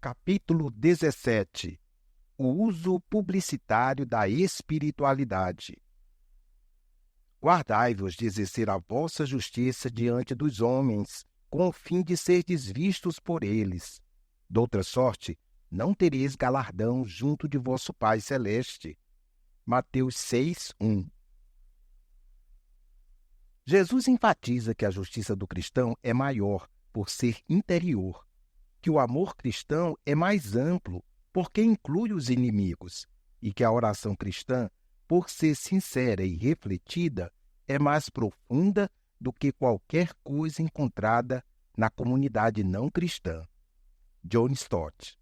Capítulo 17. O uso publicitário da espiritualidade. Guardai-vos de exercer a vossa justiça diante dos homens, com o fim de serdes vistos por eles. Doutra sorte, não tereis galardão junto de vosso Pai Celeste. Mateus 6:1. Jesus enfatiza que a justiça do cristão é maior, por ser interior, que o amor cristão é mais amplo, porque inclui os inimigos, e que a oração cristã, por ser sincera e refletida, é mais profunda do que qualquer coisa encontrada na comunidade não cristã. John Stott.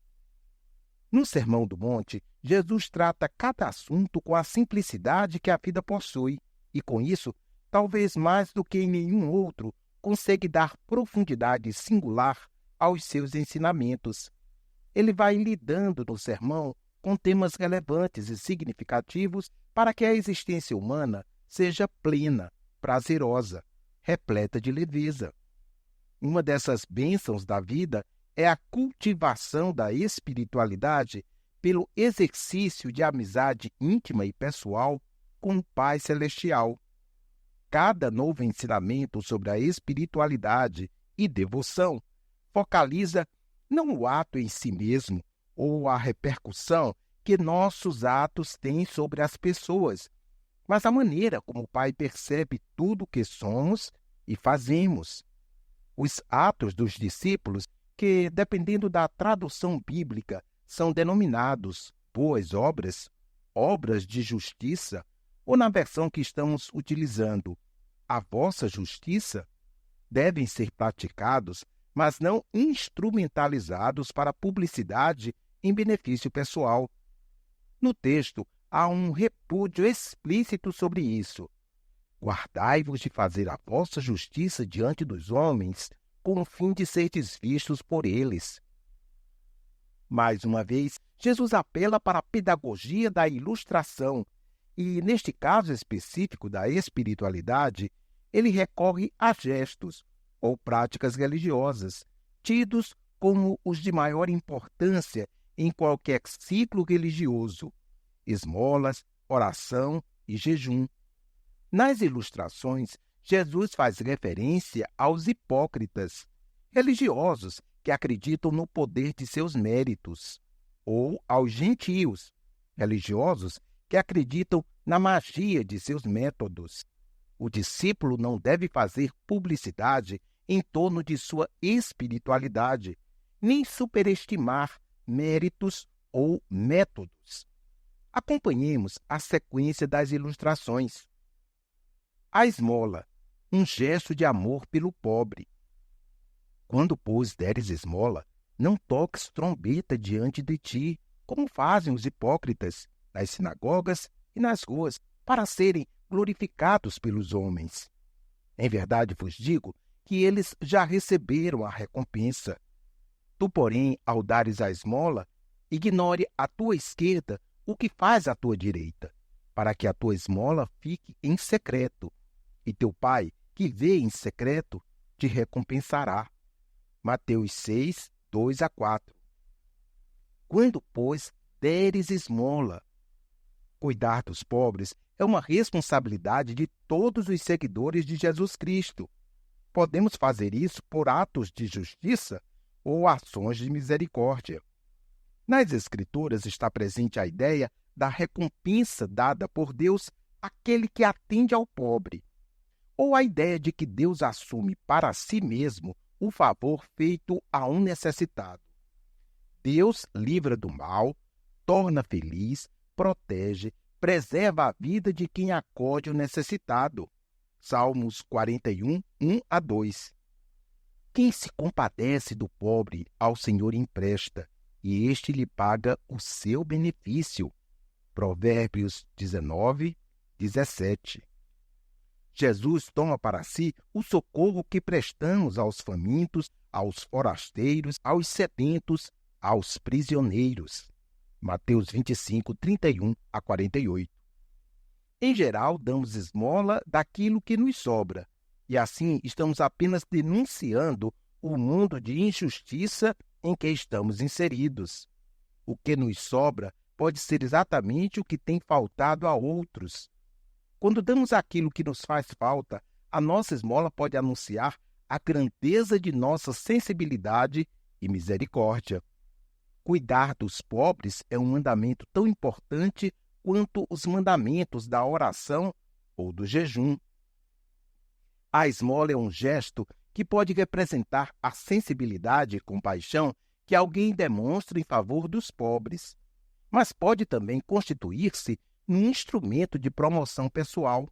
No Sermão do Monte, Jesus trata cada assunto com a simplicidade que a vida possui, e com isso, talvez mais do que em nenhum outro, consegue dar profundidade singular aos seus ensinamentos. Ele vai lidando no sermão com temas relevantes e significativos para que a existência humana seja plena, prazerosa, repleta de leveza. Uma dessas bênçãos da vida é a cultivação da espiritualidade pelo exercício de amizade íntima e pessoal com o Pai Celestial. Cada novo ensinamento sobre a espiritualidade e devoção focaliza não o ato em si mesmo ou a repercussão que nossos atos têm sobre as pessoas, mas a maneira como o Pai percebe tudo o que somos e fazemos. Os atos dos discípulos, que, dependendo da tradução bíblica, são denominados boas obras, obras de justiça, ou na versão que estamos utilizando, a vossa justiça, devem ser praticados, mas não instrumentalizados para publicidade em benefício pessoal. No texto, há um repúdio explícito sobre isso. Guardai-vos de fazer a vossa justiça diante dos homens, com o fim de serdes vistos por eles. Mais uma vez, Jesus apela para a pedagogia da ilustração e, neste caso específico da espiritualidade, ele recorre a gestos ou práticas religiosas, tidos como os de maior importância em qualquer ciclo religioso: esmolas, oração e jejum. Nas ilustrações, Jesus faz referência aos hipócritas, religiosos que acreditam no poder de seus méritos, ou aos gentios, religiosos que acreditam na magia de seus métodos. O discípulo não deve fazer publicidade em torno de sua espiritualidade, nem superestimar méritos ou métodos. Acompanhemos a sequência das ilustrações. A esmola, um gesto de amor pelo pobre. Quando, pois, deres esmola, não toques trombeta diante de ti, como fazem os hipócritas nas sinagogas e nas ruas, para serem glorificados pelos homens. Em verdade vos digo que eles já receberam a recompensa. Tu, porém, ao dares a esmola, ignore à tua esquerda o que faz à tua direita, para que a tua esmola fique em secreto, e teu Pai, que vê em secreto, te recompensará. Mateus 6, 2-4. Quando, pois, deres esmola, cuidar dos pobres é uma responsabilidade de todos os seguidores de Jesus Cristo. Podemos fazer isso por atos de justiça ou ações de misericórdia. Nas Escrituras está presente a ideia da recompensa dada por Deus àquele que atende ao pobre, ou a ideia de que Deus assume para si mesmo o favor feito a um necessitado. Deus livra do mal, torna feliz, protege, preserva a vida de quem acode o necessitado. Salmos 41, 1-2. Quem se compadece do pobre ao Senhor empresta, e este lhe paga o seu benefício. Provérbios 19, 17. Jesus toma para si o socorro que prestamos aos famintos, aos forasteiros, aos sedentos, aos prisioneiros. Mateus 25, 31-48. Em geral, damos esmola daquilo que nos sobra, e assim estamos apenas denunciando o mundo de injustiça em que estamos inseridos. O que nos sobra pode ser exatamente o que tem faltado a outros. Quando damos aquilo que nos faz falta, a nossa esmola pode anunciar a grandeza de nossa sensibilidade e misericórdia. Cuidar dos pobres é um mandamento tão importante quanto os mandamentos da oração ou do jejum. A esmola é um gesto que pode representar a sensibilidade e compaixão que alguém demonstra em favor dos pobres, mas pode também constituir-se num instrumento de promoção pessoal.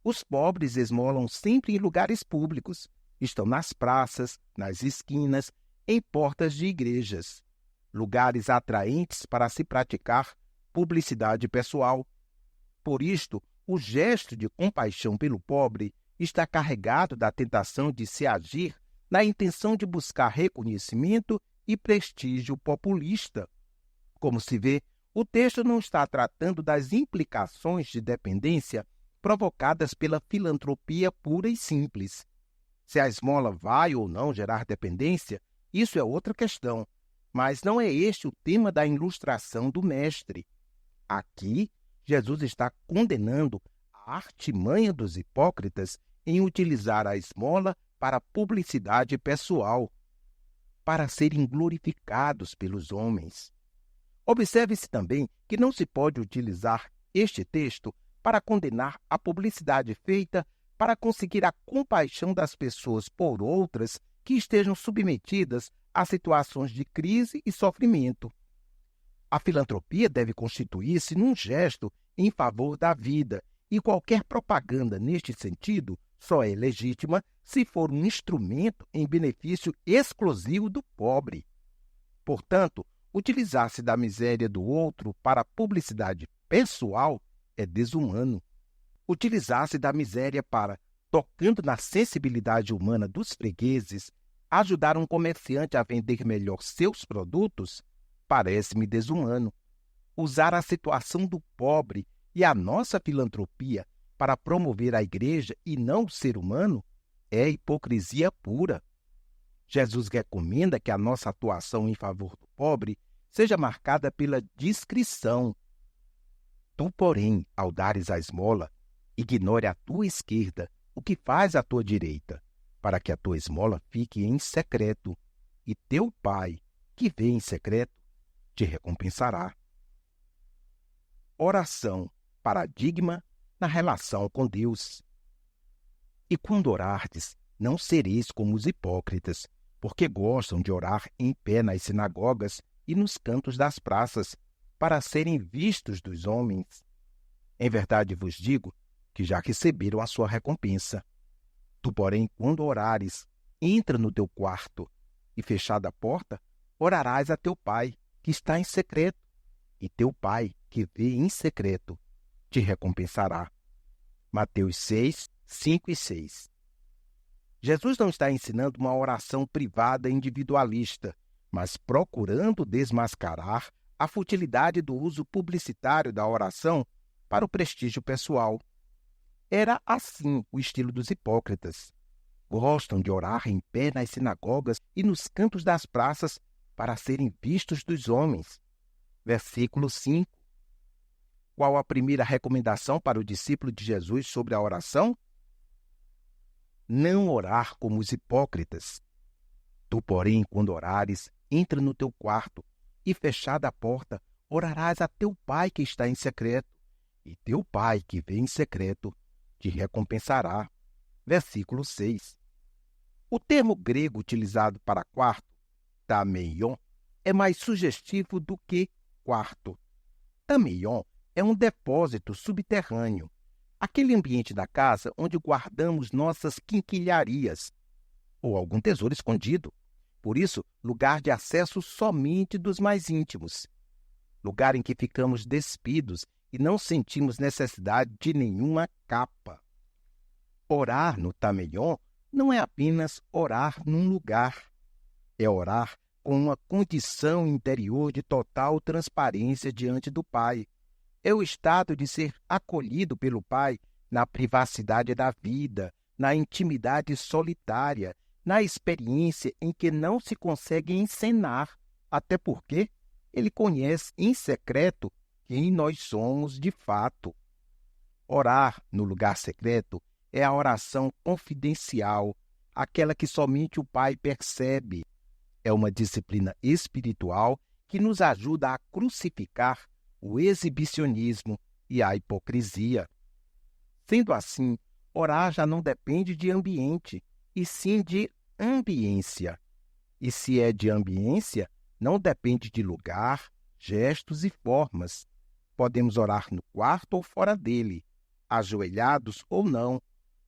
Os pobres esmolam sempre em lugares públicos, estão nas praças, nas esquinas, em portas de igrejas, lugares atraentes para se praticar publicidade pessoal. Por isto, o gesto de compaixão pelo pobre está carregado da tentação de se agir na intenção de buscar reconhecimento e prestígio populista. Como se vê, o texto não está tratando das implicações de dependência provocadas pela filantropia pura e simples. Se a esmola vai ou não gerar dependência, isso é outra questão, mas não é este o tema da ilustração do mestre. Aqui, Jesus está condenando a artimanha dos hipócritas em utilizar a esmola para publicidade pessoal, para serem glorificados pelos homens. Observe-se também que não se pode utilizar este texto para condenar a publicidade feita para conseguir a compaixão das pessoas por outras que estejam submetidas a situações de crise e sofrimento. A filantropia deve constituir-se num gesto em favor da vida, e qualquer propaganda neste sentido só é legítima se for um instrumento em benefício exclusivo do pobre. Portanto, utilizar-se da miséria do outro para publicidade pessoal é desumano. Utilizar-se da miséria para, tocando na sensibilidade humana dos fregueses, ajudar um comerciante a vender melhor seus produtos, parece-me desumano. Usar a situação do pobre e a nossa filantropia para promover a igreja e não o ser humano é hipocrisia pura. Jesus recomenda que a nossa atuação em favor do pobre seja marcada pela discrição. Tu, porém, ao dares a esmola, ignore à tua esquerda o que faz à tua direita, para que a tua esmola fique em secreto, e teu Pai, que vê em secreto, te recompensará. Oração, paradigma na relação com Deus. E quando orardes, não sereis como os hipócritas, porque gostam de orar em pé nas sinagogas e nos cantos das praças, para serem vistos dos homens. Em verdade vos digo que já receberam a sua recompensa. Tu, porém, quando orares, entra no teu quarto, e fechada a porta, orarás a teu Pai, que está em secreto, e teu Pai, que vê em secreto, te recompensará. Mateus 6, 5 e 6. Jesus não está ensinando uma oração privada individualista, mas procurando desmascarar a futilidade do uso publicitário da oração para o prestígio pessoal. Era assim o estilo dos hipócritas. Gostam de orar em pé nas sinagogas e nos cantos das praças para serem vistos dos homens. Versículo 5. Qual a primeira recomendação para o discípulo de Jesus sobre a oração? Não orar como os hipócritas. Tu, porém, quando orares, entra no teu quarto, e fechada a porta, orarás a teu Pai que está em secreto, e teu Pai que vê em secreto te recompensará. Versículo 6. O termo grego utilizado para quarto, tameion, é mais sugestivo do que quarto. Tameion é um depósito subterrâneo, aquele ambiente da casa onde guardamos nossas quinquilharias, ou algum tesouro escondido. Por isso, lugar de acesso somente dos mais íntimos. Lugar em que ficamos despidos e não sentimos necessidade de nenhuma capa. Orar no tameion não é apenas orar num lugar. É orar com uma condição interior de total transparência diante do Pai. É o estado de ser acolhido pelo Pai na privacidade da vida, na intimidade solitária, na experiência em que não se consegue encenar, até porque ele conhece em secreto quem nós somos de fato. Orar no lugar secreto é a oração confidencial, aquela que somente o Pai percebe. É uma disciplina espiritual que nos ajuda a crucificar o exibicionismo e a hipocrisia. Sendo assim, orar já não depende de ambiente, e sim de ambiência. E se é de ambiência, não depende de lugar, gestos e formas. Podemos orar no quarto ou fora dele, ajoelhados ou não,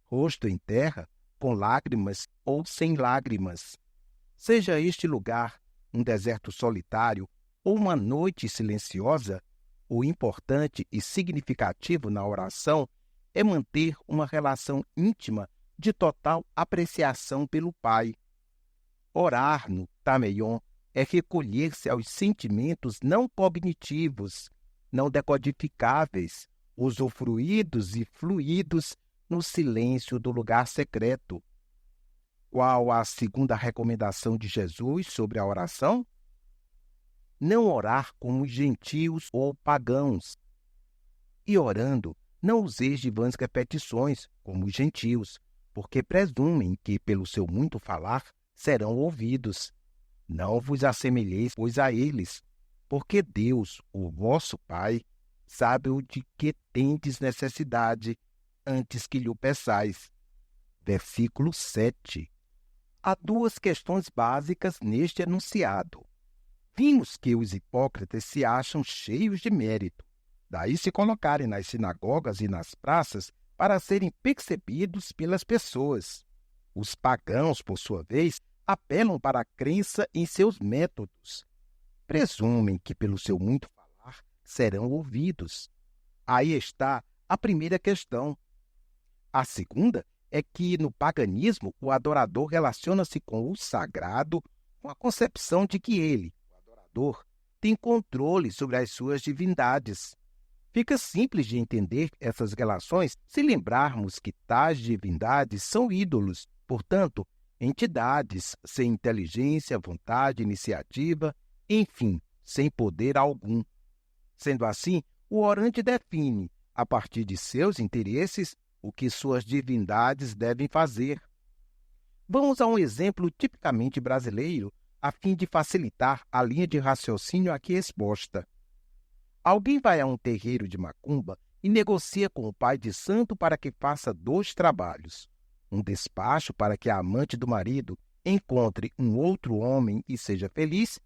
rosto em terra, com lágrimas ou sem lágrimas. Seja este lugar um deserto solitário ou uma noite silenciosa, o importante e significativo na oração é manter uma relação íntima de total apreciação pelo Pai. Orar no Tameion é recolher-se aos sentimentos não cognitivos, não decodificáveis, usufruídos e fluídos no silêncio do lugar secreto. Qual a segunda recomendação de Jesus sobre a oração? Não orar como os gentios ou pagãos. E orando, não useis de vãs repetições, como os gentios, porque presumem que, pelo seu muito falar, serão ouvidos. Não vos assemelheis, pois, a eles, porque Deus, o vosso Pai, sabe o de que tendes necessidade, antes que lhe peçais. Versículo 7. Há duas questões básicas neste enunciado. Vimos que os hipócritas se acham cheios de mérito, daí se colocarem nas sinagogas e nas praças para serem percebidos pelas pessoas. Os pagãos, por sua vez, apelam para a crença em seus métodos. Presumem que, pelo seu muito falar, serão ouvidos. Aí está a primeira questão. A segunda é que, no paganismo, o adorador relaciona-se com o sagrado com a concepção de que ele, o adorador, tem controle sobre as suas divindades. Fica simples de entender essas relações se lembrarmos que tais divindades são ídolos, portanto, entidades sem inteligência, vontade, iniciativa, enfim, sem poder algum. Sendo assim, o orante define, a partir de seus interesses, o que suas divindades devem fazer. Vamos a um exemplo tipicamente brasileiro, a fim de facilitar a linha de raciocínio aqui exposta. Alguém vai a um terreiro de macumba e negocia com o pai de santo para que faça 2 trabalhos. Um despacho para que a amante do marido encontre um outro homem e seja feliz,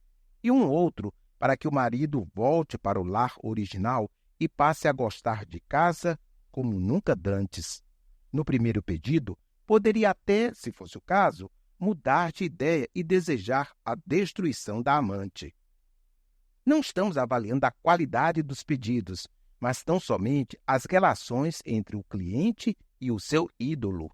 e um outro para que o marido volte para o lar original e passe a gostar de casa como nunca dantes. No primeiro pedido, poderia até, se fosse o caso, mudar de ideia e desejar a destruição da amante. Não estamos avaliando a qualidade dos pedidos, mas tão somente as relações entre o cliente e o seu ídolo.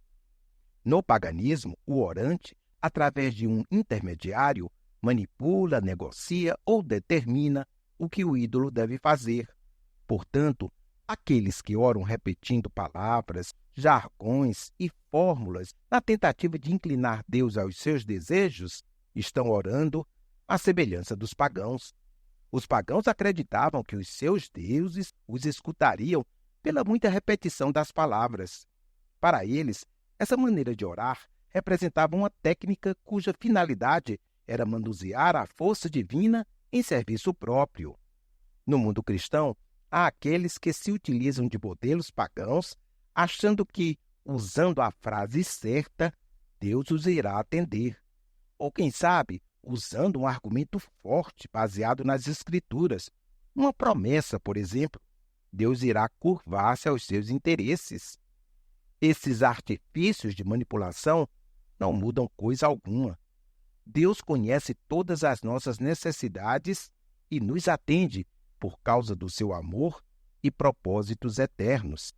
No paganismo, o orante, através de um intermediário, manipula, negocia ou determina o que o ídolo deve fazer. Portanto, aqueles que oram repetindo palavras, jargões e fórmulas na tentativa de inclinar Deus aos seus desejos, estão orando à semelhança dos pagãos. Os pagãos acreditavam que os seus deuses os escutariam pela muita repetição das palavras. Para eles, essa maneira de orar representava uma técnica cuja finalidade era manusear a força divina em serviço próprio. No mundo cristão, há aqueles que se utilizam de modelos pagãos, achando que, usando a frase certa, Deus os irá atender. Ou, quem sabe, usando um argumento forte baseado nas Escrituras. Uma promessa, por exemplo, Deus irá curvar-se aos seus interesses. Esses artifícios de manipulação não mudam coisa alguma. Deus conhece todas as nossas necessidades e nos atende por causa do seu amor e propósitos eternos.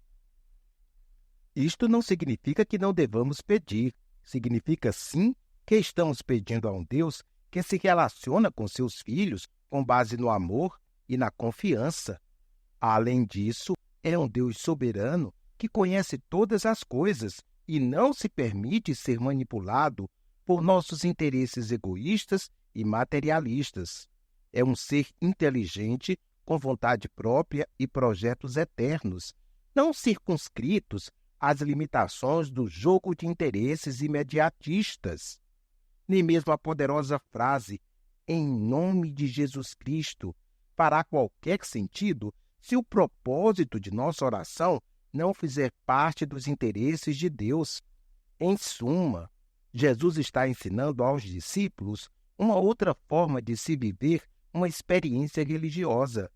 Isto não significa que não devamos pedir. Significa, sim, que estamos pedindo a um Deus que se relaciona com seus filhos com base no amor e na confiança. Além disso, é um Deus soberano que conhece todas as coisas e não se permite ser manipulado por nossos interesses egoístas e materialistas. É um ser inteligente, com vontade própria e projetos eternos, não circunscritos às limitações do jogo de interesses imediatistas. Nem mesmo a poderosa frase "em nome de Jesus Cristo" fará qualquer sentido se o propósito de nossa oração não fizer parte dos interesses de Deus. Em suma, Jesus está ensinando aos discípulos uma outra forma de se viver uma experiência religiosa.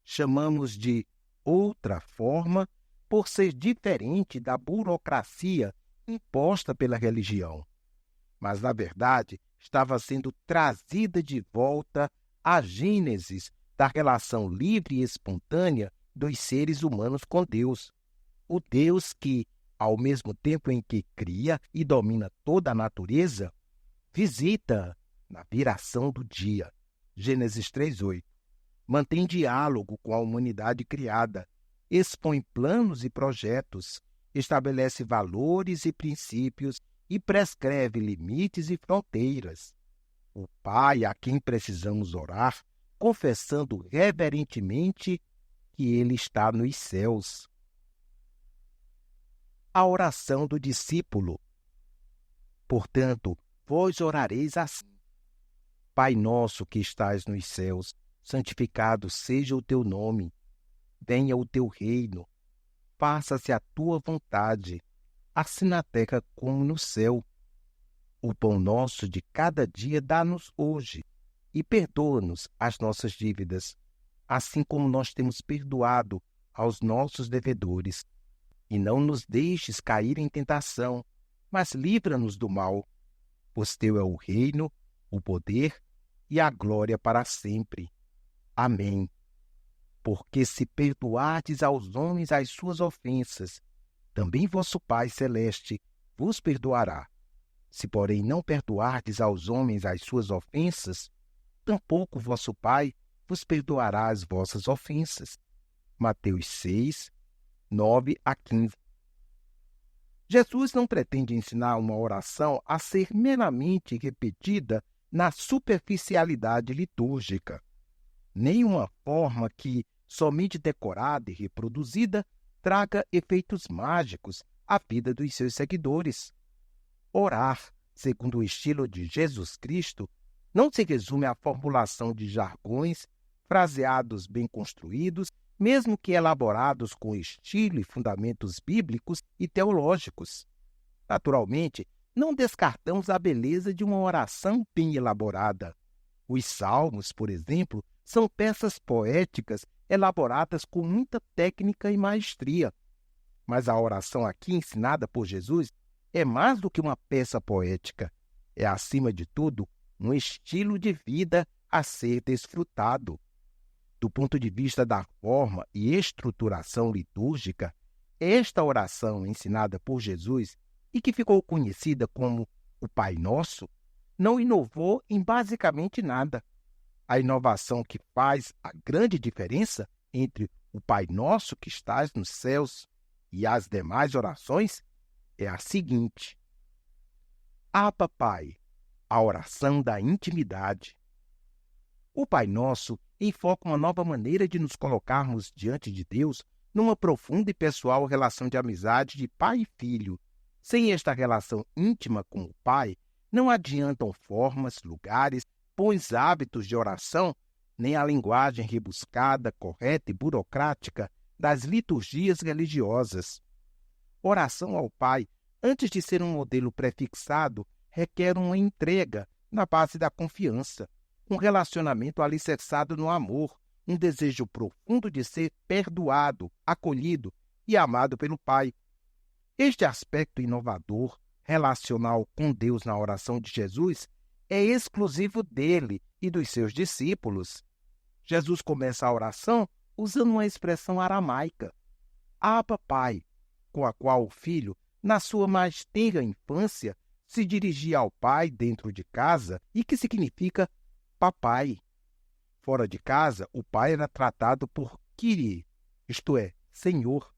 Chamamos de outra forma por ser diferente da burocracia imposta pela religião. Mas, na verdade, estava sendo trazida de volta à gênese da relação livre e espontânea dos seres humanos com Deus. O Deus que, ao mesmo tempo em que cria e domina toda a natureza, visita na viração do dia. Gênesis 3:8. Mantém diálogo com a humanidade criada, expõe planos e projetos, estabelece valores e princípios e prescreve limites e fronteiras. O Pai a quem precisamos orar, confessando reverentemente que Ele está nos céus. A oração do discípulo. Portanto, vós orareis assim: Pai nosso que estais nos céus, santificado seja o teu nome. Venha o teu reino. Faça-se a tua vontade, assim na terra como no céu. O pão nosso de cada dia dá-nos hoje, e perdoa-nos as nossas dívidas, assim como nós temos perdoado aos nossos devedores. E não nos deixes cair em tentação, mas livra-nos do mal, pois teu é o reino, o poder e a glória para sempre. Amém. Porque se perdoardes aos homens as suas ofensas, também vosso Pai Celeste vos perdoará. Se, porém, não perdoardes aos homens as suas ofensas, tampouco vosso Pai vos perdoará as vossas ofensas. Mateus 6, 9-15. Jesus não pretende ensinar uma oração a ser meramente repetida na superficialidade litúrgica, nem uma forma que, somente decorada e reproduzida, traga efeitos mágicos à vida dos seus seguidores. Orar, segundo o estilo de Jesus Cristo, não se resume à formulação de jargões, fraseados bem construídos, mesmo que elaborados com estilo e fundamentos bíblicos e teológicos. Naturalmente, não descartamos a beleza de uma oração bem elaborada. Os salmos, por exemplo, são peças poéticas elaboradas com muita técnica e maestria. Mas a oração aqui ensinada por Jesus é mais do que uma peça poética. É, acima de tudo, um estilo de vida a ser desfrutado. Do ponto de vista da forma e estruturação litúrgica, esta oração ensinada por Jesus e que ficou conhecida como o Pai Nosso, não inovou em basicamente nada. A inovação que faz a grande diferença entre o Pai Nosso que estás nos céus e as demais orações é a seguinte: Abba, Pai, a oração da intimidade. O Pai Nosso enfoca uma nova maneira de nos colocarmos diante de Deus numa profunda e pessoal relação de amizade de pai e filho. Sem esta relação íntima com o Pai, não adiantam formas, lugares, bons hábitos de oração, nem a linguagem rebuscada, correta e burocrática das liturgias religiosas. Oração ao Pai, antes de ser um modelo prefixado, requer uma entrega na base da confiança, um relacionamento alicerçado no amor, um desejo profundo de ser perdoado, acolhido e amado pelo Pai. Este aspecto inovador, relacional com Deus na oração de Jesus, é exclusivo dele e dos seus discípulos. Jesus começa a oração usando uma expressão aramaica, Abba, Pai, com a qual o filho, na sua mais tenra infância, se dirigia ao pai dentro de casa e que significa papai. Fora de casa, o pai era tratado por Kyrie, isto é, Senhor.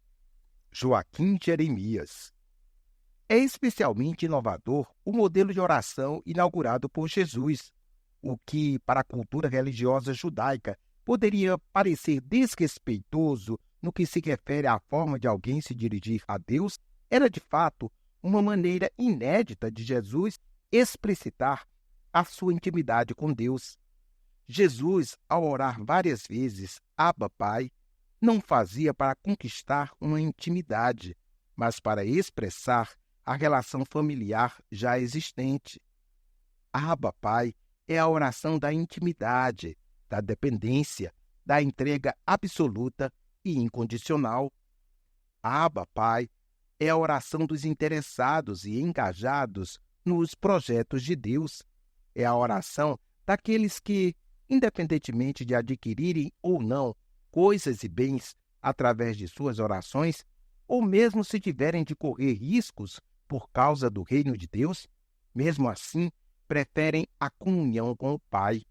Joaquim Jeremias. É especialmente inovador o modelo de oração inaugurado por Jesus, o que, para a cultura religiosa judaica, poderia parecer desrespeitoso no que se refere à forma de alguém se dirigir a Deus, era de fato uma maneira inédita de Jesus explicitar a sua intimidade com Deus. Jesus, ao orar várias vezes, Abba, Pai, não fazia para conquistar uma intimidade, mas para expressar a relação familiar já existente. Abba, Pai, é a oração da intimidade, da dependência, da entrega absoluta e incondicional. Abba, Pai, é a oração dos interessados e engajados nos projetos de Deus. É a oração daqueles que, independentemente de adquirirem ou não coisas e bens através de suas orações, ou mesmo se tiverem de correr riscos por causa do reino de Deus, mesmo assim, preferem a comunhão com o Pai.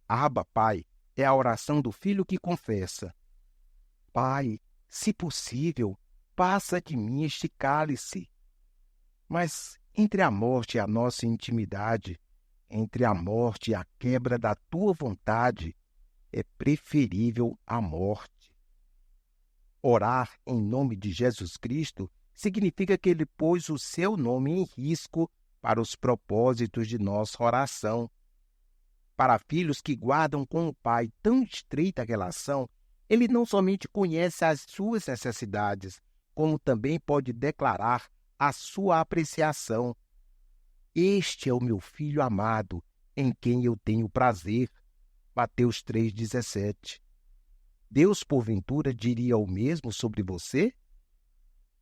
Abba, Pai, é a oração do filho que confessa: Pai, se possível, passa de mim este cálice. Mas entre a morte e a nossa intimidade, entre a morte e a quebra da tua vontade, é preferível a morte. Orar em nome de Jesus Cristo significa que ele pôs o seu nome em risco para os propósitos de nossa oração. Para filhos que guardam com o Pai tão estreita relação, ele não somente conhece as suas necessidades, como também pode declarar a sua apreciação. Este é o meu filho amado, em quem eu tenho prazer. Mateus 3,17. Deus, porventura, diria o mesmo sobre você?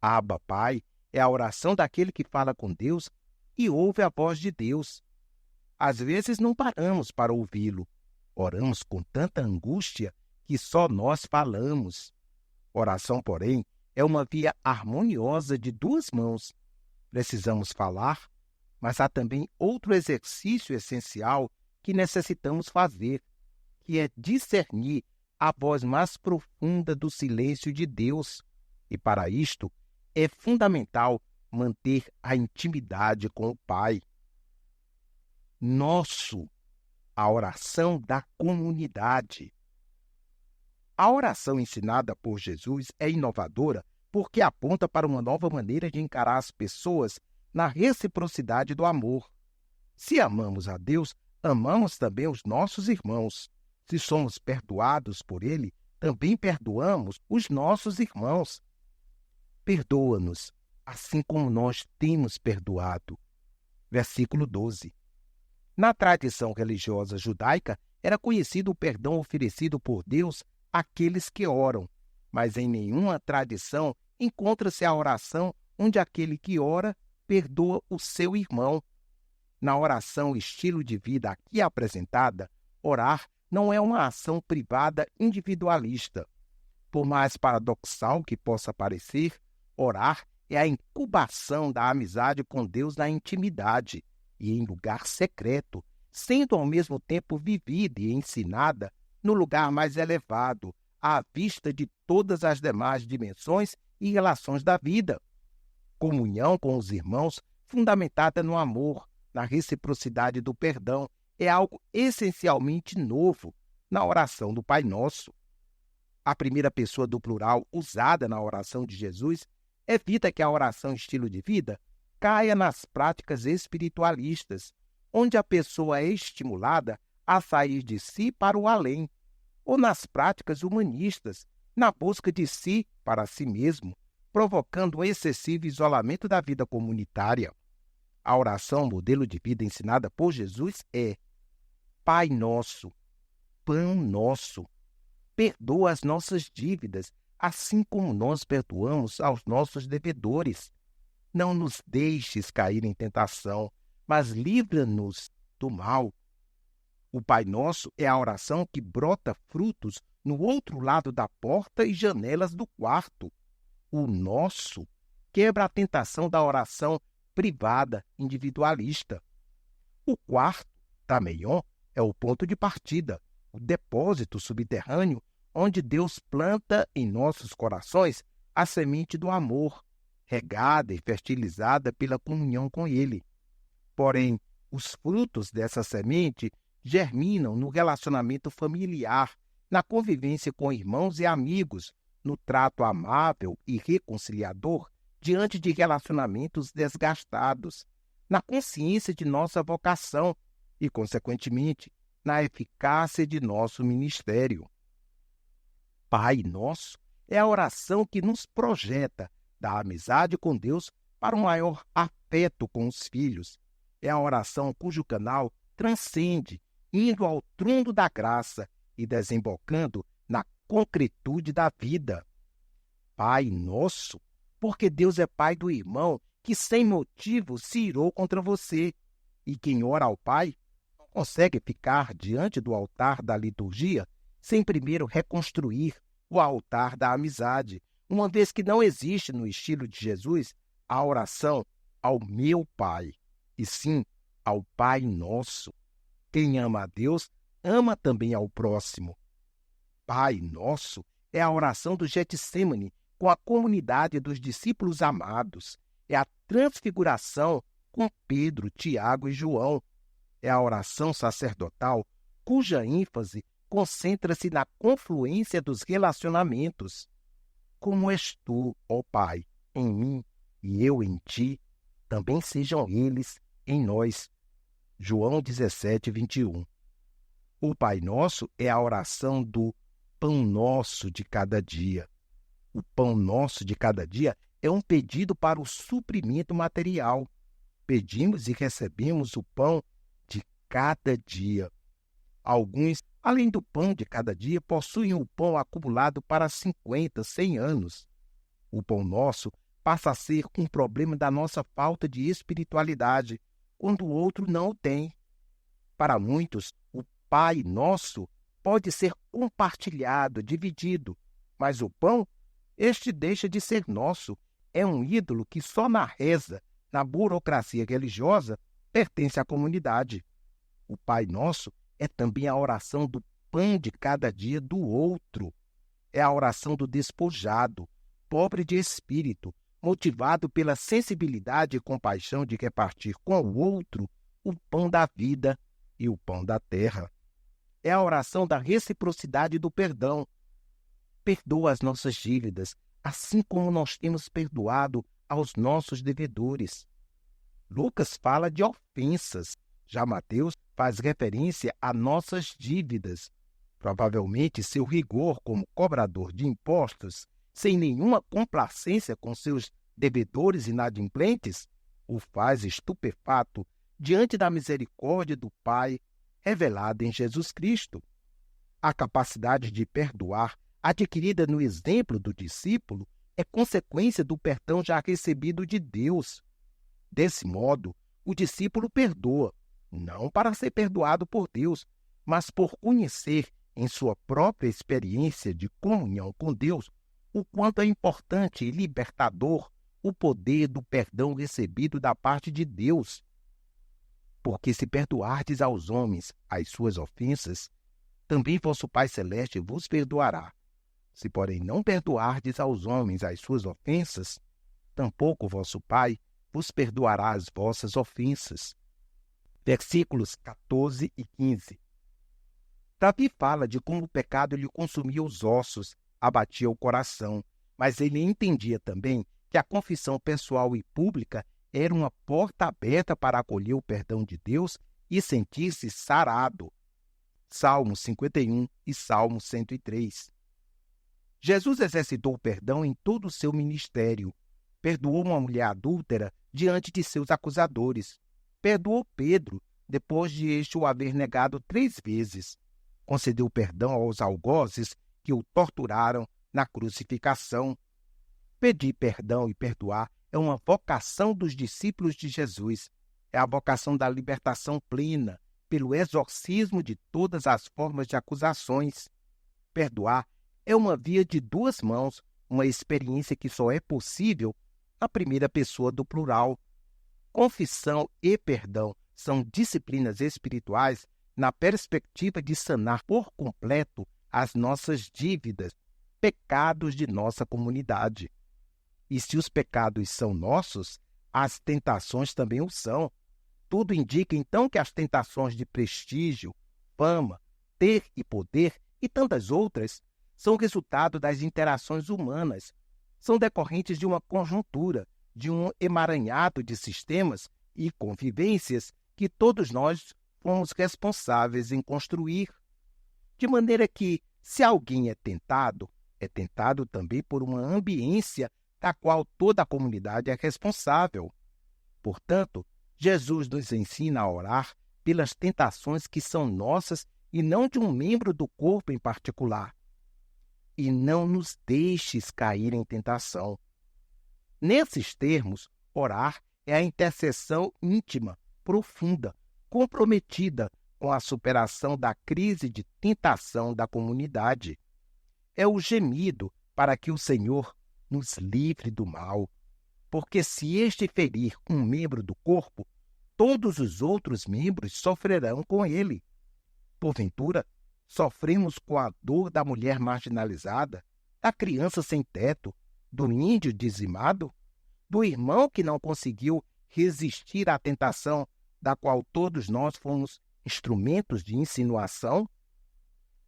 Abba, Pai, é a oração daquele que fala com Deus e ouve a voz de Deus. Às vezes não paramos para ouvi-lo. Oramos com tanta angústia que só nós falamos. Oração, porém, é uma via harmoniosa de duas mãos. Precisamos falar, mas há também outro exercício essencial que necessitamos fazer, que é discernir a voz mais profunda do silêncio de Deus. E para isto, é fundamental manter a intimidade com o Pai. A oração da comunidade. A oração ensinada por Jesus é inovadora porque aponta para uma nova maneira de encarar as pessoas na reciprocidade do amor. Se amamos a Deus, amamos também os nossos irmãos. Se somos perdoados por Ele, também perdoamos os nossos irmãos. Perdoa-nos, assim como nós temos perdoado. Versículo 12. Na tradição religiosa judaica, era conhecido o perdão oferecido por Deus àqueles que oram, mas em nenhuma tradição encontra-se a oração onde aquele que ora perdoa o seu irmão. Na oração estilo de vida aqui apresentada, orar não é uma ação privada individualista. Por mais paradoxal que possa parecer, orar é a incubação da amizade com Deus na intimidade e em lugar secreto, sendo ao mesmo tempo vivida e ensinada no lugar mais elevado, à vista de todas as demais dimensões e relações da vida. Comunhão com os irmãos, fundamentada no amor, na reciprocidade do perdão, é algo essencialmente novo na oração do Pai Nosso. A primeira pessoa do plural usada na oração de Jesus evita que a oração estilo de vida caia nas práticas espiritualistas, onde a pessoa é estimulada a sair de si para o além, ou nas práticas humanistas, na busca de si para si mesmo, provocando um excessivo isolamento da vida comunitária. A oração modelo de vida ensinada por Jesus é: Pai nosso, pão nosso, perdoa as nossas dívidas, assim como nós perdoamos aos nossos devedores. Não nos deixes cair em tentação, mas livra-nos do mal. O Pai Nosso é a oração que brota frutos no outro lado da porta e janelas do quarto. O nosso quebra a tentação da oração privada, individualista. O quarto, tameion, é o ponto de partida, o depósito subterrâneo onde Deus planta em nossos corações a semente do amor. regada e fertilizada pela comunhão com Ele. Porém, os frutos dessa semente germinam no relacionamento familiar, na convivência com irmãos e amigos, no trato amável e reconciliador diante de relacionamentos desgastados, na consciência de nossa vocação e, consequentemente, na eficácia de nosso ministério. Pai Nosso é a oração que nos projeta da amizade com Deus para um maior afeto com os filhos. É a oração cujo canal transcende, indo ao trono da graça e desembocando na concretude da vida. Pai Nosso, porque Deus é pai do irmão que sem motivo se irou contra você. E quem ora ao Pai não consegue ficar diante do altar da liturgia sem primeiro reconstruir o altar da amizade, uma vez que não existe no estilo de Jesus a oração ao meu Pai, e sim ao Pai Nosso. Quem ama a Deus, ama também ao próximo. Pai Nosso é a oração do Getsêmani com a comunidade dos discípulos amados. É a transfiguração com Pedro, Tiago e João. É a oração sacerdotal cuja ênfase concentra-se na confluência dos relacionamentos. Como és tu, ó Pai, em mim e eu em ti, também sejam eles em nós. João 17, 21. O Pai Nosso é a oração do pão nosso de cada dia. O pão nosso de cada dia é um pedido para o suprimento material. Pedimos e recebemos o pão de cada dia. Alguns, além do pão de cada dia, possuem o pão acumulado para 50, 100 anos. O pão nosso passa a ser um problema da nossa falta de espiritualidade, quando o outro não o tem. Para muitos, o Pai Nosso pode ser compartilhado, dividido, mas o pão, este deixa de ser nosso. É um ídolo que só na reza, na burocracia religiosa, pertence à comunidade. O Pai Nosso é também a oração do pão de cada dia do outro. É a oração do despojado, pobre de espírito, motivado pela sensibilidade e compaixão de repartir com o outro o pão da vida e o pão da terra. É a oração da reciprocidade e do perdão. Perdoa as nossas dívidas, assim como nós temos perdoado aos nossos devedores. Lucas fala de ofensas, já Mateus faz referência a nossas dívidas. Provavelmente seu rigor como cobrador de impostos, sem nenhuma complacência com seus devedores inadimplentes, o faz estupefato diante da misericórdia do Pai revelada em Jesus Cristo. A capacidade de perdoar, adquirida no exemplo do discípulo, é consequência do perdão já recebido de Deus. Desse modo, o discípulo perdoa, não para ser perdoado por Deus, mas por conhecer em sua própria experiência de comunhão com Deus o quanto é importante e libertador o poder do perdão recebido da parte de Deus. Porque se perdoardes aos homens as suas ofensas, também vosso Pai Celeste vos perdoará. Se, porém, não perdoardes aos homens as suas ofensas, tampouco vosso Pai vos perdoará as vossas ofensas. Versículos 14 e 15. Davi fala de como o pecado lhe consumia os ossos, abatia o coração, mas ele entendia também que a confissão pessoal e pública era uma porta aberta para acolher o perdão de Deus e sentir-se sarado. Salmo 51 e Salmo 103. Jesus exercitou o perdão em todo o seu ministério. Perdoou uma mulher adúltera diante de seus acusadores. Perdoou Pedro, depois de este o haver negado 3 vezes. Concedeu perdão aos algozes que o torturaram na crucificação. Pedir perdão e perdoar é uma vocação dos discípulos de Jesus. É a vocação da libertação plena, pelo exorcismo de todas as formas de acusações. Perdoar é uma via de 2 mãos, uma experiência que só é possível na primeira pessoa do plural. Confissão e perdão são disciplinas espirituais na perspectiva de sanar por completo as nossas dívidas, pecados de nossa comunidade. E se os pecados são nossos, as tentações também o são. Tudo indica, então, que as tentações de prestígio, fama, ter e poder e tantas outras são resultado das interações humanas, são decorrentes de uma conjuntura, de um emaranhado de sistemas e convivências que todos nós fomos responsáveis em construir. De maneira que, se alguém é tentado também por uma ambiência da qual toda a comunidade é responsável. Portanto, Jesus nos ensina a orar pelas tentações que são nossas e não de um membro do corpo em particular. E não nos deixes cair em tentação. Nesses termos, orar é a intercessão íntima, profunda, comprometida com a superação da crise de tentação da comunidade. É o gemido para que o Senhor nos livre do mal, porque se este ferir um membro do corpo, todos os outros membros sofrerão com ele. Porventura, sofremos com a dor da mulher marginalizada, da criança sem teto, do índio dizimado, do irmão que não conseguiu resistir à tentação da qual todos nós fomos instrumentos de insinuação?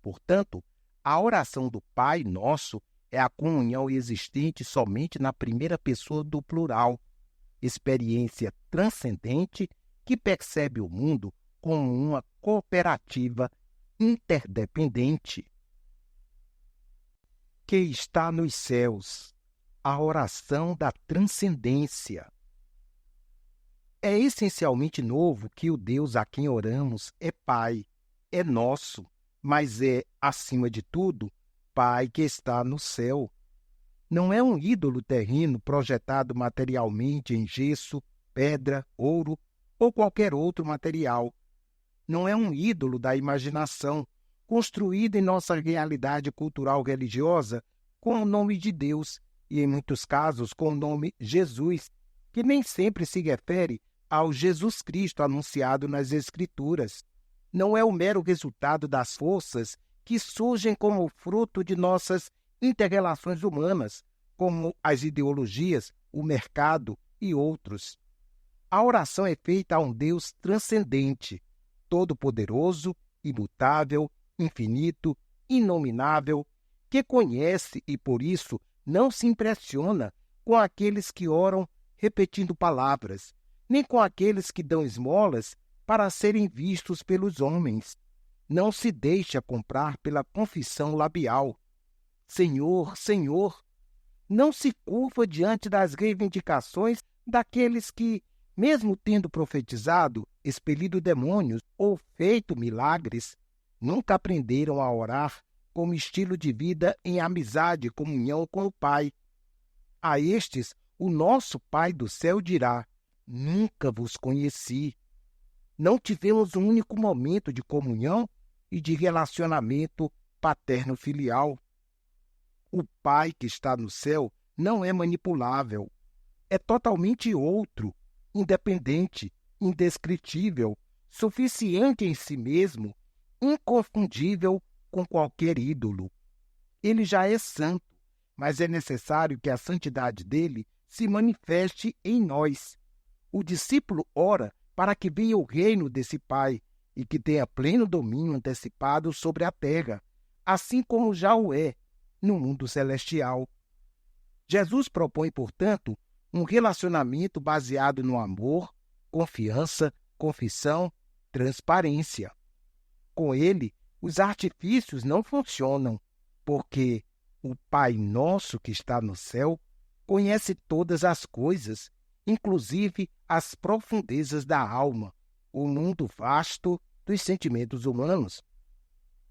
Portanto, a oração do Pai Nosso é a comunhão existente somente na primeira pessoa do plural, experiência transcendente que percebe o mundo como uma cooperativa interdependente. Que está nos céus, a oração da transcendência. É essencialmente novo que o Deus a quem oramos é Pai, é nosso, mas é, acima de tudo, Pai que está no céu. Não é um ídolo terreno projetado materialmente em gesso, pedra, ouro ou qualquer outro material. Não é um ídolo da imaginação, construído em nossa realidade cultural religiosa com o nome de Deus e, em muitos casos, com o nome Jesus, que nem sempre se refere ao Jesus Cristo anunciado nas Escrituras. Não é o mero resultado das forças que surgem como fruto de nossas inter-relações humanas, como as ideologias, o mercado e outros. A oração é feita a um Deus transcendente, todo-poderoso, imutável, infinito, inominável, que conhece e, por isso, não se impressiona com aqueles que oram repetindo palavras, nem com aqueles que dão esmolas para serem vistos pelos homens. Não se deixa comprar pela confissão labial. Senhor, Senhor. Não se curva diante das reivindicações daqueles que, mesmo tendo profetizado, expelido demônios ou feito milagres, nunca aprenderam a orar como estilo de vida em amizade e comunhão com o Pai. A estes, o nosso Pai do céu dirá: nunca vos conheci. Não tivemos um único momento de comunhão e de relacionamento paterno-filial. O Pai que está no céu não é manipulável. É totalmente outro, independente, indescritível, suficiente em si mesmo, inconfundível com qualquer ídolo. Ele já é santo, mas é necessário que a santidade dele se manifeste em nós. O discípulo ora para que venha o reino desse Pai e que tenha pleno domínio antecipado sobre a terra, assim como já o é no mundo celestial. Jesus propõe, portanto, um relacionamento baseado no amor, confiança, confissão, transparência. Com ele, os artifícios não funcionam, porque o Pai nosso que está no céu conhece todas as coisas, inclusive as profundezas da alma, o mundo vasto dos sentimentos humanos.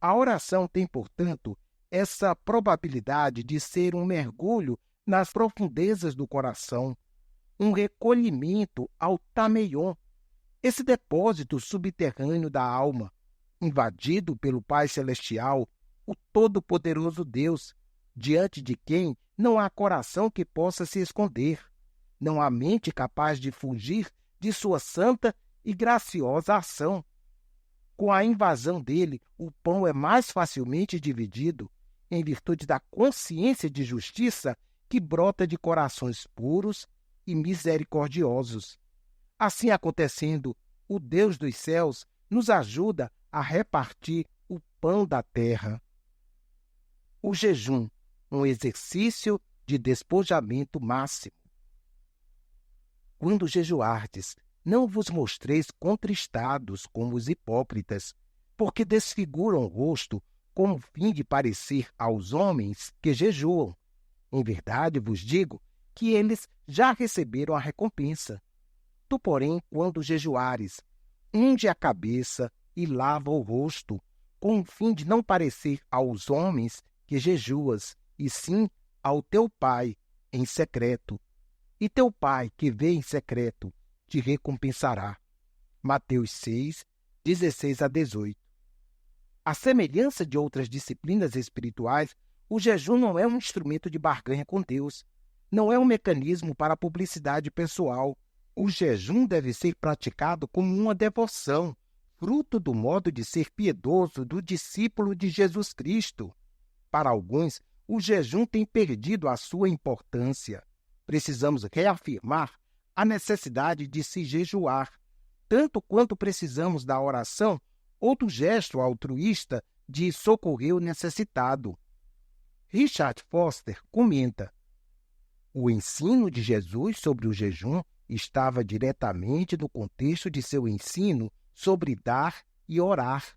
A oração tem, portanto, essa probabilidade de ser um mergulho nas profundezas do coração, um recolhimento ao tameion, esse depósito subterrâneo da alma, invadido pelo Pai Celestial, o Todo-Poderoso Deus, diante de quem não há coração que possa se esconder, não há mente capaz de fugir de sua santa e graciosa ação. Com a invasão dele, o pão é mais facilmente dividido, em virtude da consciência de justiça que brota de corações puros e misericordiosos. Assim acontecendo, o Deus dos céus nos ajuda a repartir o pão da terra. O jejum, um exercício de despojamento máximo. Quando jejuardes, não vos mostreis contristados como os hipócritas, porque desfiguram o rosto com o fim de parecer aos homens que jejuam. Em verdade vos digo que eles já receberam a recompensa. Tu, porém, quando jejuares, unge a cabeça e lava o rosto, com o fim de não parecer aos homens que jejuas, e sim ao teu Pai em secreto. E teu Pai, que vê em secreto, te recompensará. Mateus 6, 16 a 18. À semelhança de outras disciplinas espirituais, o jejum não é um instrumento de barganha com Deus. Não é um mecanismo para publicidade pessoal. O jejum deve ser praticado como uma devoção, fruto do modo de ser piedoso do discípulo de Jesus Cristo. Para alguns, o jejum tem perdido a sua importância. Precisamos reafirmar a necessidade de se jejuar, tanto quanto precisamos da oração ou do gesto altruísta de socorrer o necessitado. Richard Foster comenta: o ensino de Jesus sobre o jejum estava diretamente no contexto de seu ensino sobre dar e orar.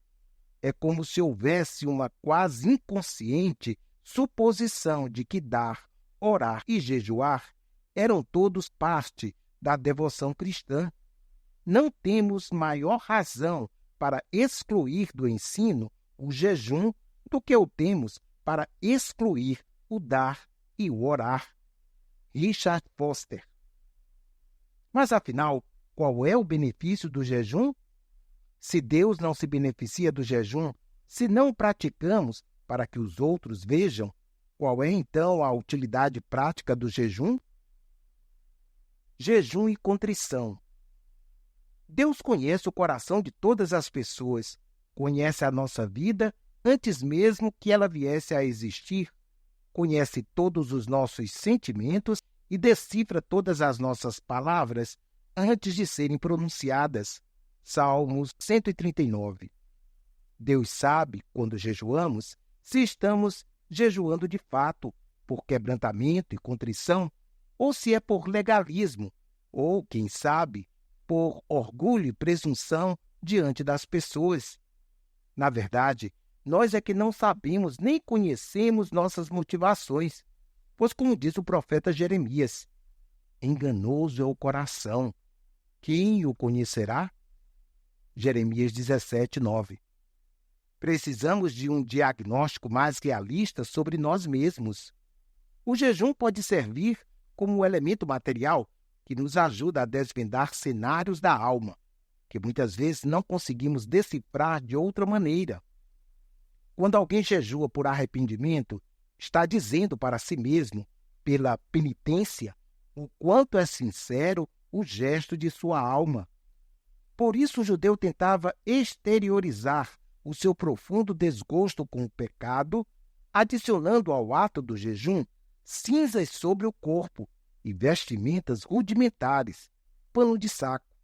É como se houvesse uma quase inconsciente suposição de que dar, orar e jejuar eram todos parte da devoção cristã. Não temos maior razão para excluir do ensino o jejum do que o temos para excluir o dar e o orar. Richard Foster. Mas, afinal, qual é o benefício do jejum? Se Deus não se beneficia do jejum, se não o praticamos para que os outros vejam, qual é então a utilidade prática do jejum? Jejum e contrição. Deus conhece o coração de todas as pessoas, conhece a nossa vida antes mesmo que ela viesse a existir, conhece todos os nossos sentimentos e decifra todas as nossas palavras antes de serem pronunciadas. Salmos 139. Deus sabe, quando jejuamos, se estamos jejuando de fato, por quebrantamento e contrição, ou se é por legalismo, ou, quem sabe, por orgulho e presunção diante das pessoas. Na verdade, nós é que não sabemos nem conhecemos nossas motivações, pois, como diz o profeta Jeremias, enganoso é o coração, quem o conhecerá? Jeremias 17, 9. Precisamos de um diagnóstico mais realista sobre nós mesmos. O jejum pode servir como um elemento material que nos ajuda a desvendar cenários da alma, que muitas vezes não conseguimos decifrar de outra maneira. Quando alguém jejua por arrependimento, está dizendo para si mesmo, pela penitência, o quanto é sincero o gesto de sua alma. Por isso o judeu tentava exteriorizar o seu profundo desgosto com o pecado, adicionando ao ato do jejum cinzas sobre o corpo e vestimentas rudimentares, pano de saco.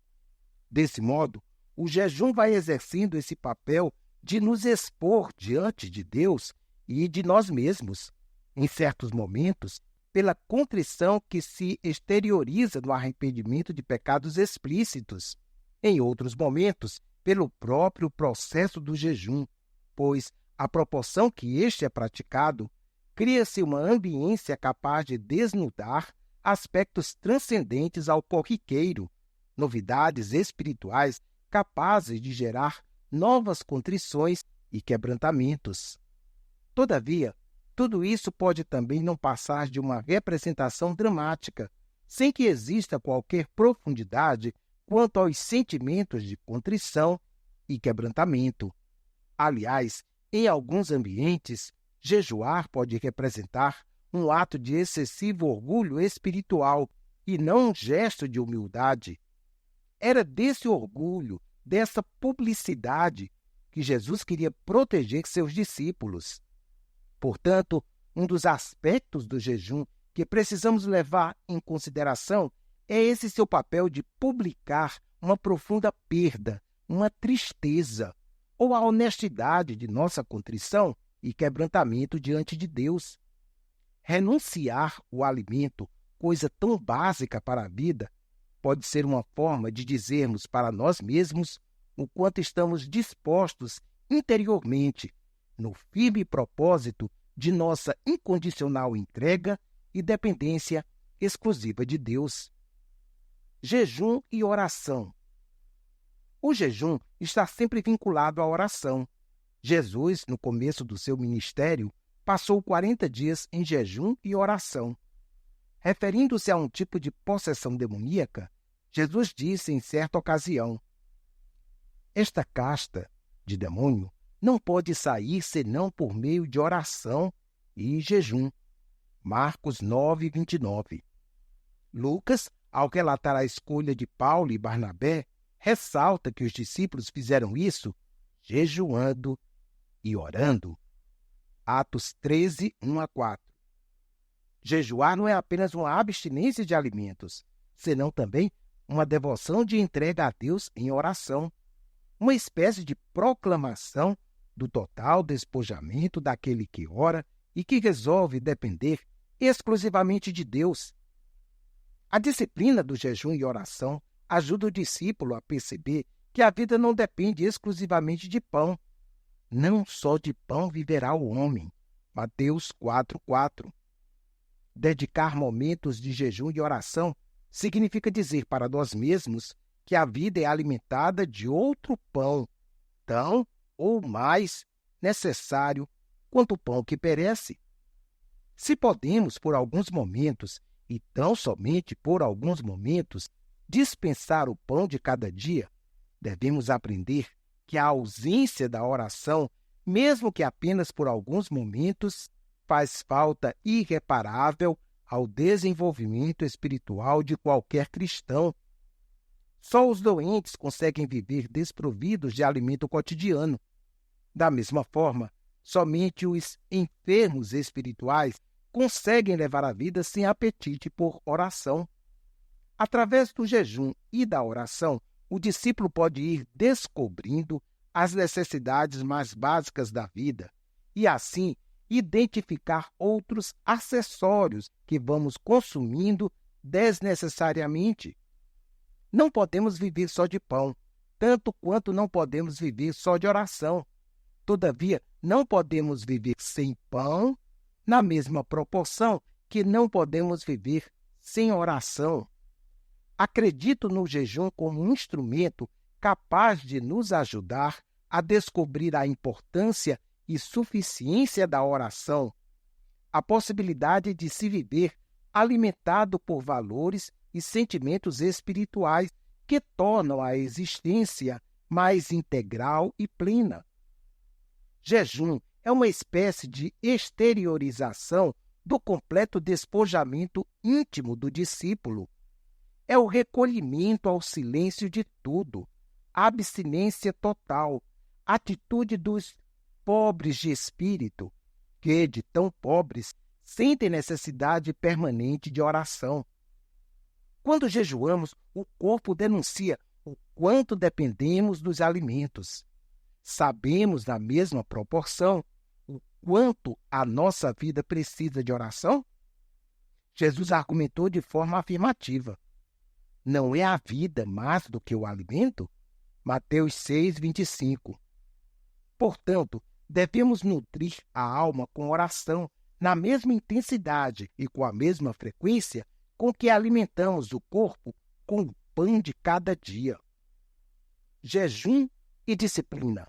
Desse modo, o jejum vai exercendo esse papel de nos expor diante de Deus e de nós mesmos, em certos momentos, pela contrição que se exterioriza no arrependimento de pecados explícitos, em outros momentos, pelo próprio processo do jejum, pois, à proporção que este é praticado, cria-se uma ambiência capaz de desnudar aspectos transcendentes ao corriqueiro, novidades espirituais capazes de gerar novas contrições e quebrantamentos. Todavia, tudo isso pode também não passar de uma representação dramática, sem que exista qualquer profundidade quanto aos sentimentos de contrição e quebrantamento. Aliás, em alguns ambientes, jejuar pode representar um ato de excessivo orgulho espiritual e não um gesto de humildade. Era desse orgulho, dessa publicidade, que Jesus queria proteger seus discípulos. Portanto, um dos aspectos do jejum que precisamos levar em consideração é esse seu papel de publicar uma profunda perda, uma tristeza, ou a honestidade de nossa contrição e quebrantamento diante de Deus. Renunciar o alimento, coisa tão básica para a vida, pode ser uma forma de dizermos para nós mesmos o quanto estamos dispostos interiormente, no firme propósito de nossa incondicional entrega e dependência exclusiva de Deus. Jejum e oração. O jejum está sempre vinculado à oração. Jesus, no começo do seu ministério, passou 40 dias em jejum e oração. Referindo-se a um tipo de possessão demoníaca, Jesus disse em certa ocasião: "Esta casta de demônio não pode sair senão por meio de oração e jejum." Marcos 9, 29. Lucas, ao relatar a escolha de Paulo e Barnabé, ressalta que os discípulos fizeram isso jejuando e orando. Atos 13, 1 a 4. Jejuar não é apenas uma abstinência de alimentos, senão também uma devoção de entrega a Deus em oração, uma espécie de proclamação do total despojamento daquele que ora e que resolve depender exclusivamente de Deus. A disciplina do jejum e oração ajuda o discípulo a perceber que a vida não depende exclusivamente de pão. Não só de pão viverá o homem. Mateus 4:4. Dedicar momentos de jejum e oração significa dizer para nós mesmos que a vida é alimentada de outro pão, tão ou mais necessário quanto o pão que perece. Se podemos, por alguns momentos, e tão somente por alguns momentos, dispensar o pão de cada dia, devemos aprender que a ausência da oração, mesmo que apenas por alguns momentos, faz falta irreparável ao desenvolvimento espiritual de qualquer cristão. Só os doentes conseguem viver desprovidos de alimento cotidiano. Da mesma forma, somente os enfermos espirituais conseguem levar a vida sem apetite por oração. Através do jejum e da oração, o discípulo pode ir descobrindo as necessidades mais básicas da vida e, assim, identificar outros acessórios que vamos consumindo desnecessariamente. Não podemos viver só de pão, tanto quanto não podemos viver só de oração. Todavia, não podemos viver sem pão na mesma proporção que não podemos viver sem oração. Acredito no jejum como um instrumento capaz de nos ajudar a descobrir a importância e suficiência da oração, a possibilidade de se viver alimentado por valores e sentimentos espirituais que tornam a existência mais integral e plena. Jejum é uma espécie de exteriorização do completo despojamento íntimo do discípulo. É o recolhimento ao silêncio de tudo, abstinência total, atitude dos pobres de espírito, que, de tão pobres, sentem necessidade permanente de oração. Quando jejuamos, o corpo denuncia o quanto dependemos dos alimentos. Sabemos, na mesma proporção, o quanto a nossa vida precisa de oração? Jesus argumentou de forma afirmativa. Não é a vida mais do que o alimento? Mateus 6, 25. Portanto, devemos nutrir a alma com oração na mesma intensidade e com a mesma frequência com que alimentamos o corpo com o pão de cada dia. Jejum e disciplina.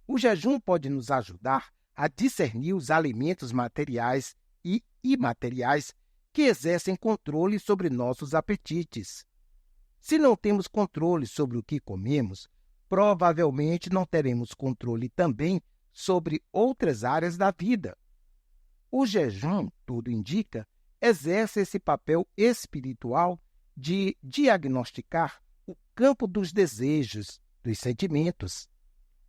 O jejum pode nos ajudar a discernir os alimentos materiais e imateriais que exercem controle sobre nossos apetites. Se não temos controle sobre o que comemos, provavelmente não teremos controle também sobre outras áreas da vida. O jejum, tudo indica, exerce esse papel espiritual de diagnosticar o campo dos desejos, dos sentimentos.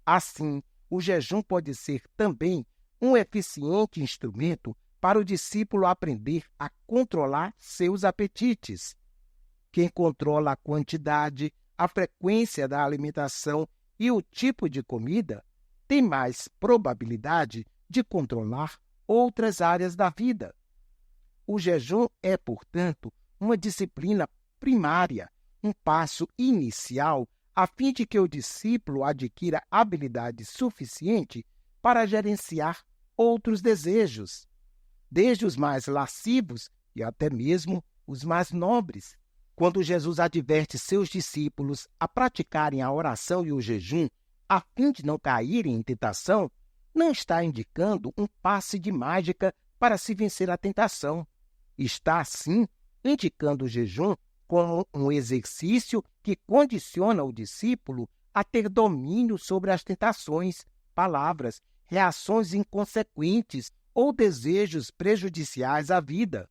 Assim, o jejum pode ser também um eficiente instrumento para o discípulo aprender a controlar seus apetites. Quem controla a quantidade, a frequência da alimentação e o tipo de comida tem mais probabilidade de controlar outras áreas da vida. O jejum é, portanto, uma disciplina primária, um passo inicial a fim de que o discípulo adquira habilidade suficiente para gerenciar outros desejos, desde os mais lascivos e até mesmo os mais nobres. Quando Jesus adverte seus discípulos a praticarem a oração e o jejum a fim de não caírem em tentação, não está indicando um passe de mágica para se vencer a tentação. Está, sim, indicando o jejum como um exercício que condiciona o discípulo a ter domínio sobre as tentações, palavras, reações inconsequentes ou desejos prejudiciais à vida.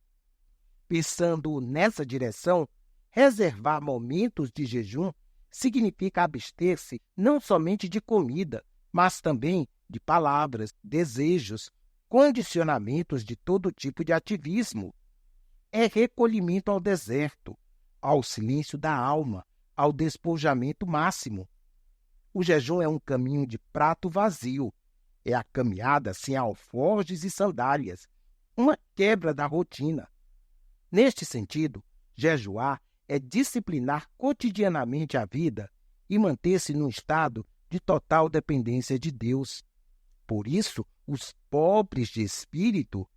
Pensando nessa direção, reservar momentos de jejum significa abster-se não somente de comida, mas também de palavras, desejos, condicionamentos de todo tipo de ativismo. É recolhimento ao deserto, ao silêncio da alma, ao despojamento máximo. O jejum é um caminho de prato vazio, é a caminhada sem alforjes e sandálias, uma quebra da rotina. Neste sentido, jejuar é disciplinar cotidianamente a vida e manter-se num estado de total dependência de Deus. Por isso, os pobres de espírito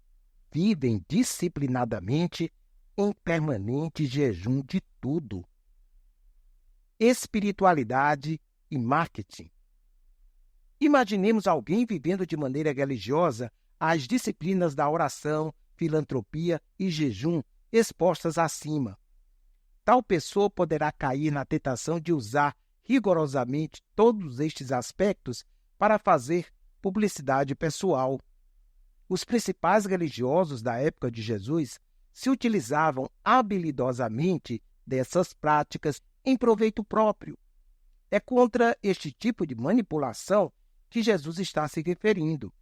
vivem disciplinadamente em permanente jejum de tudo. Espiritualidade e marketing. Imaginemos alguém vivendo de maneira religiosa as disciplinas da oração, filantropia e jejum expostas acima. Tal pessoa poderá cair na tentação de usar rigorosamente todos estes aspectos para fazer publicidade pessoal. Os principais religiosos da época de Jesus se utilizavam habilidosamente dessas práticas em proveito próprio. É contra este tipo de manipulação que Jesus está se referindo.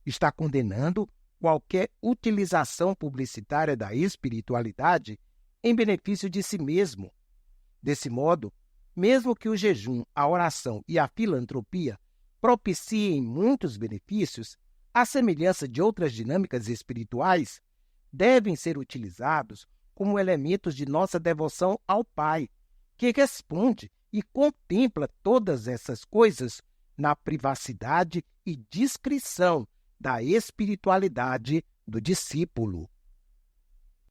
Está condenando qualquer utilização publicitária da espiritualidade em benefício de si mesmo. Desse modo, mesmo que o jejum, a oração e a filantropia propiciem muitos benefícios, à semelhança de outras dinâmicas espirituais, devem ser utilizados como elementos de nossa devoção ao Pai, que responde e contempla todas essas coisas na privacidade e discrição da espiritualidade do discípulo.